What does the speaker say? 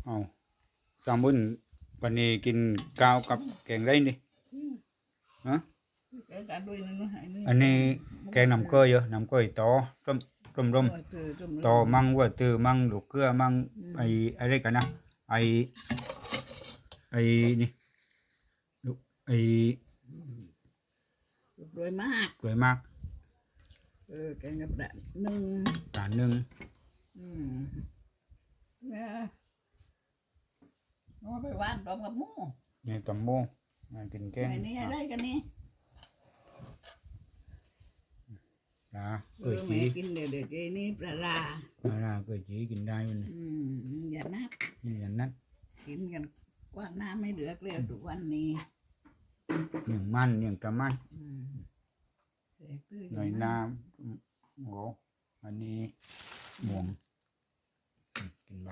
เอาจำบุญวันนี้กินข้าวกับแกงไรนี่ฮะอันนี้แกงน้ำเกลือเยอะน้ำเกลือตอร่มตอมั่งว่าตือมั่งลูกเกลือมั่งไออะไรกันนะไอนี่ลูกไอรวยมาก แกงกับด่านหนึ่งเนี่ยเอาไปว่านต้มกับหมูเนี่ยตำโมมากินแกงนี่อะไรกันนี่เกยจีกินเดี๋ยวนี่ปลาเกยจีกินได้มันอย่านัดกินกันกว้างน้ำไม่เหลือเลยทุกวันนี้อย่างมันอย่างตะมันหน่อยน้ำโอ้อันนี้หมวงกินไป